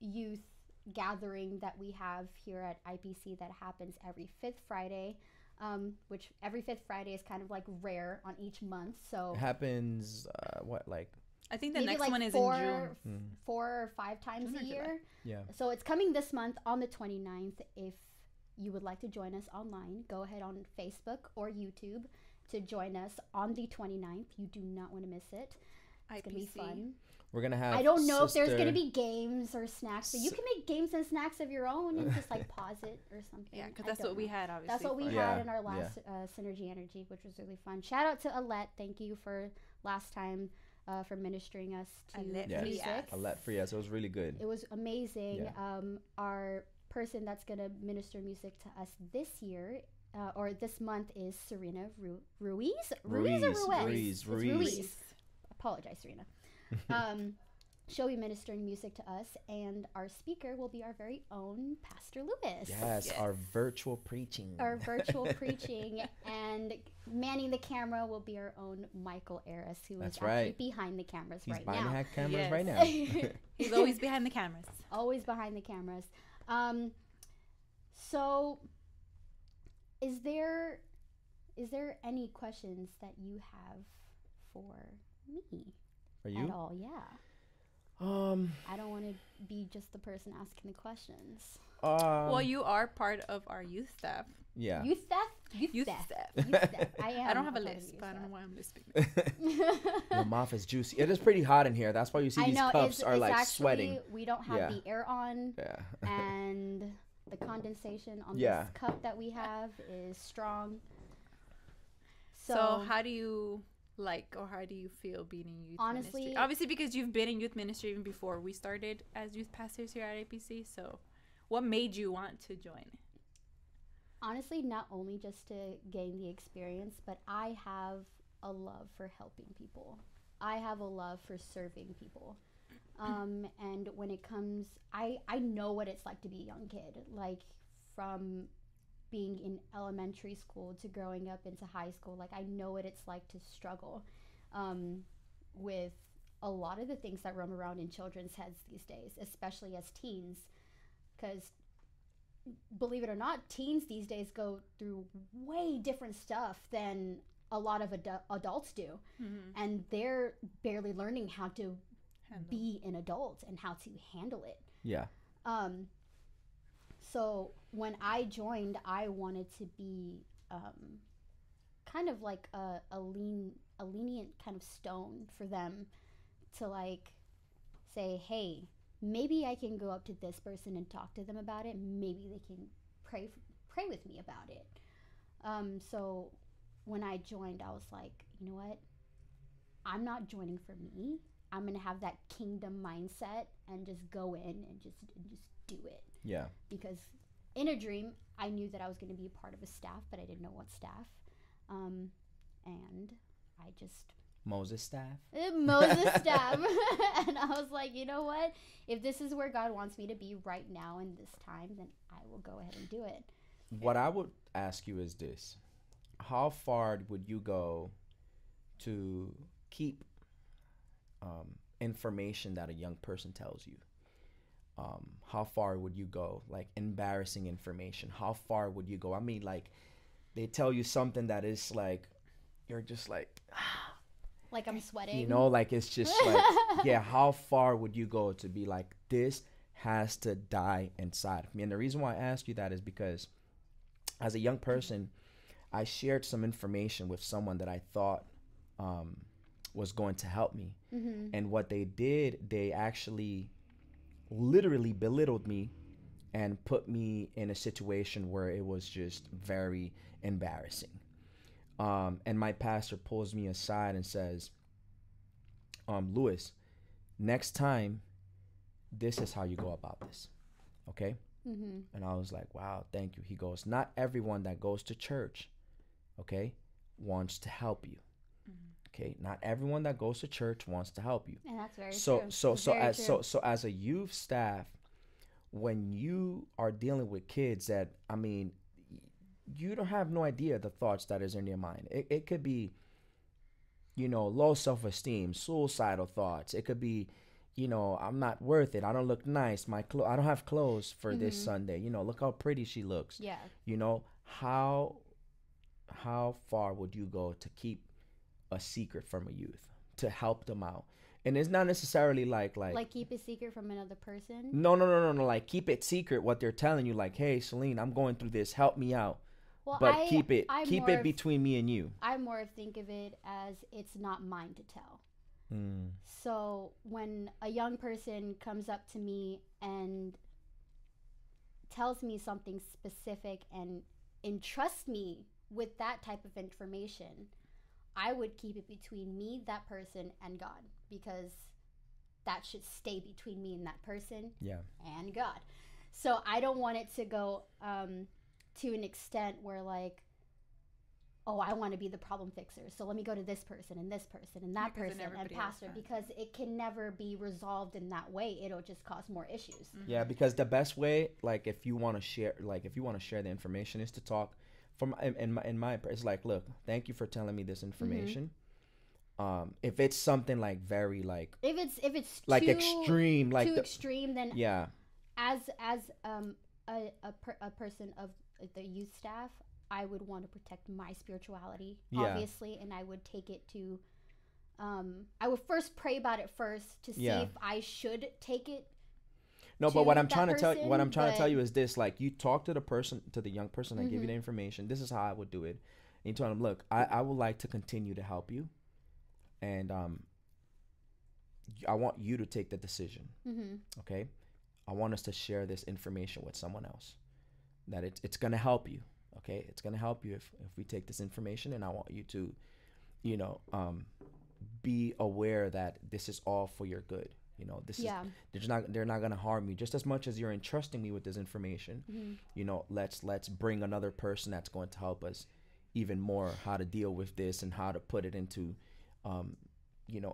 youth gathering that we have here at IPC that happens every 5th Friday, which every 5th Friday is kind of like rare on each month. So it happens, I think the next like one is in June. 4 or 5 times a year. Yeah. So it's coming this month on the 29th. If you would like to join us online, go ahead on Facebook or YouTube to join us on the 29th. You do not want to miss it. It's going to be fun. We're going to have I don't know if there's going to be games or snacks, but you can make games and snacks of your own and just like pause it or something. Yeah, because that's what we had, obviously. That's what we had in our last Synergy Energy, which was really fun. Shout out to Alette. Thank you for last time for ministering us to music. Alette Frias. It was really good. It was amazing. Yeah. Our person that's going to minister music to us this year or this month is Serena Ruiz. Ruiz or Ruiz? Ruiz. It's Ruiz. Apologize, Serena. She'll be ministering music to us, and our speaker will be our very own Pastor Lewis. Yes, our virtual preaching. Our virtual preaching, and manning the camera will be our own Michael Aris, who is actually behind the cameras right now. He's behind the cameras right now. He's always behind the cameras. Always behind the cameras. So, is there any questions that you have for me? For you? At all? Yeah. I don't want to be just the person asking the questions. Well, you are part of our youth staff. Yeah. Youth staff? Youth staff. Youth staff. I am. I don't have a list, but I don't know why I'm listening. Your mouth is juicy. It is pretty hot in here. That's why you see these cups are like actually, sweating. We don't have the air on. Yeah. And the condensation on this cup that we have is strong. So how do you how do you feel being in youth ministry? Obviously, because you've been in youth ministry even before we started as youth pastors here at APC. So what made you want to join? Honestly, not only just to gain the experience, but I have a love for helping people. I have a love for serving people. And when it comes, I know what it's like to be a young kid, like from being in elementary school to growing up into high school. Like, I know what it's like to struggle with a lot of the things that roam around in children's heads these days, especially as teens, because believe it or not, teens these days go through way different stuff than a lot of adults do. Mm-hmm. And they're barely learning how to be an adult and how to handle it. Yeah. So when I joined, I wanted to be kind of like a lenient kind of stone for them to like say, hey, maybe I can go up to this person and talk to them about it. Maybe they can pray with me about it. So when I joined, I was like, you know what? I'm not joining for me. I'm going to have that kingdom mindset and just go in and just do it. Yeah. Because in a dream, I knew that I was going to be a part of a staff, but I didn't know what staff. And I just... Moses staff. Moses staff. And I was like, you know what? If this is where God wants me to be right now in this time, then I will go ahead and do it. What I would ask you is this. How far would you go to keep information that a young person tells you? How far would you go? Like embarrassing information. How far would you go? I mean, like they tell you something that is like, you're just like, like I'm sweating. You know, like it's just like, yeah, how far would you go to be like, this has to die inside of me? And the reason why I ask you that is because as a young person, I shared some information with someone that I thought was going to help me. Mm-hmm. And what they did, they actually literally belittled me and put me in a situation where it was just very embarrassing. And my pastor pulls me aside and says, Lewis, next time, this is how you go about this. Okay? Mm-hmm. And I was like, wow, thank you. He goes, not everyone that goes to church, okay, wants to help you. Mm-hmm. Okay? Not everyone that goes to church wants to help you. And that's very true. So as a youth staff, when you are dealing with kids that, I mean, you don't have no idea the thoughts that is in their mind. It could be, you know, low self-esteem, suicidal thoughts. It could be, you know, I'm not worth it. I don't look nice. I don't have clothes for mm-hmm. this Sunday. You know, look how pretty she looks. Yeah. You know, how far would you go to keep a secret from a youth to help them out? And it's not necessarily like keep a secret from another person. No. Like keep it secret what they're telling you. Like, hey, Celine, I'm going through this. Help me out. Well, but keep it between me and you. I more think of it as it's not mine to tell. Mm. So when a young person comes up to me and tells me something specific and entrusts me with that type of information, I would keep it between me, that person, and God, because that should stay between me and that person and God. So I don't want it to go to an extent where like oh, I want to be the problem fixer, so let me go to this person and that person and pastor, because it can never be resolved in that way. It'll just cause more issues. Yeah, because the best way, like if you want to share the information, is to talk from in my it's like, look, thank you for telling me this information. If it's something like very like if it's like too, extreme, like too extreme, then yeah, as a person of the youth staff, I would want to protect my spirituality, obviously, and I would take it to I would first pray about it first to see if I should take it. No, but what I'm trying to tell you is this: like, you talk to the young person that gave you the information. This is how I would do it. And you tell them, look, I would like to continue to help you, and I want you to take the decision. Okay, I want us to share this information with someone else. That it's gonna help you. Okay, it's gonna help you if we take this information, and I want you to, be aware that this is all for your good. This is they're not gonna harm you just as much as you're entrusting me with this information. Let's bring another person that's going to help us even more how to deal with this and how to put it into,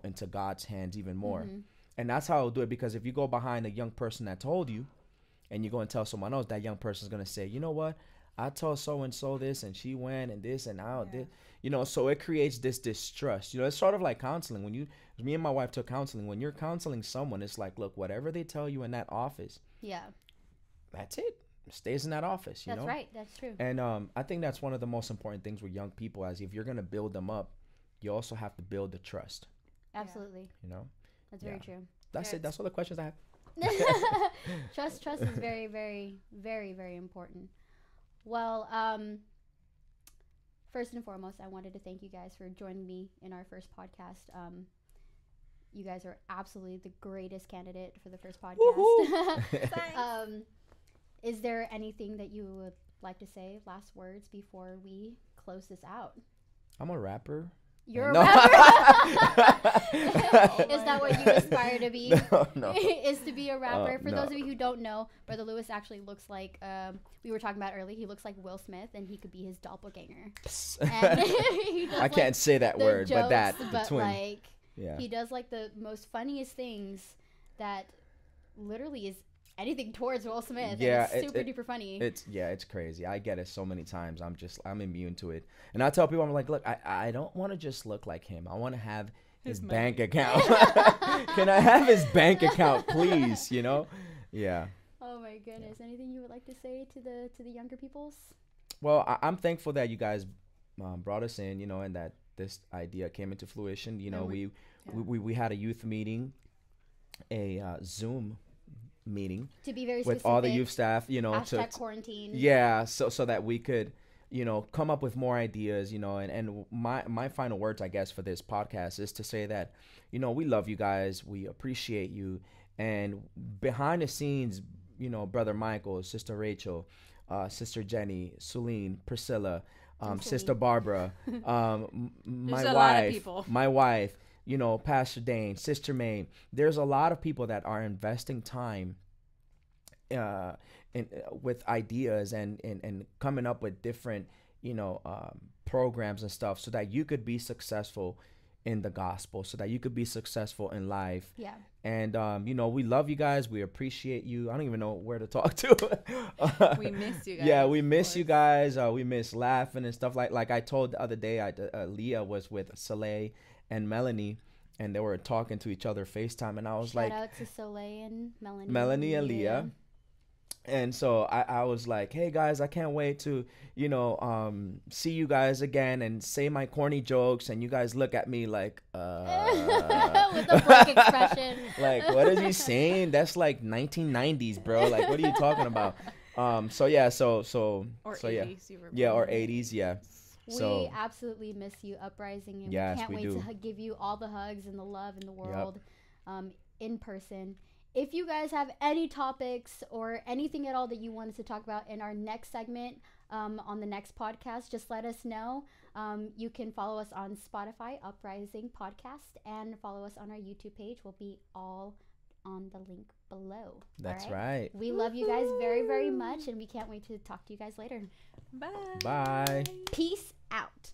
into God's hands even more. And that's how I'll do it, because if you go behind a young person that told you, and you go and tell someone else, that young person's gonna say, you know what? I told so and so this, and she went and this and out this. So it creates this distrust. It's sort of like counseling. When me and my wife took counseling. When you're counseling someone, it's like, look, whatever they tell you in that office, that's it. It stays in that office. That's right. That's true. And I think that's one of the most important things with young people, as if you're gonna build them up, you also have to build the trust. Absolutely. That's very true. That's it. That's all the questions I have. Trust is very, very, very, very important. Well, first and foremost, I wanted to thank you guys for joining me in our first podcast. You guys are absolutely the greatest candidate for the first podcast. Is there anything that you would like to say, last words, before we close this out? I'm a rapper. You're a rapper? Is that what you aspire to be? No. Is to be a rapper? For those of you who don't know, Brother Lewis actually looks like, we were talking about earlier, he looks like Will Smith, and he could be his doppelganger. And I can't say that word, jokes, but the twin. Like, he does like the most funniest things that literally is anything towards Will Smith. Yeah, and it's super duper funny. It's crazy. I get it so many times. I'm immune to it. And I tell people, I'm like, look, I don't want to just look like him. I want to have his bank account. Can I have his bank account, please? Yeah. Oh my goodness. Anything you would like to say to the younger peoples? Well, I'm thankful that you guys brought us in, and that this idea came into fruition. We had a youth meeting, a Zoom meeting, to be very with specific, all the youth staff, to quarantine. So that we could, come up with more ideas, and my final words, I guess, for this podcast is to say that, we love you guys, we appreciate you, and behind the scenes, Brother Michael, Sister Rachel, Sister Jenny, Celine, Priscilla, Sister Barbara, my wife, Pastor Dane, Sister May. There's a lot of people that are investing time with ideas and coming up with different, programs and stuff, so that you could be successful in the gospel, so that you could be successful in life. Yeah. And we love you guys. We appreciate you. I don't even know where to talk to. We miss you guys. Yeah, we miss you guys. We miss laughing and stuff. Like I told the other day, Leah was with Soleil and Melanie, and they were talking to each other FaceTime, and I was Shout out to Soleil and Melanie. Melanie and Leah. And so I was like, hey guys, I can't wait to, see you guys again and say my corny jokes, and you guys look at me like, with a blank expression. Like, what is he saying? That's like 1990s, bro. Like, what are you talking about? Or 80s, or 80s, yeah. We absolutely miss you, Uprising, and yes, we can't wait do. to give you all the hugs and the love in the world, in person. If you guys have any topics or anything at all that you want us to talk about in our next segment, on the next podcast, just let us know. You can follow us on Spotify, Uprising Podcast, and follow us on our YouTube page. We'll be all on the link below. That's all right. We love you guys very, very much, and we can't wait to talk to you guys later. Bye. Bye. Peace out.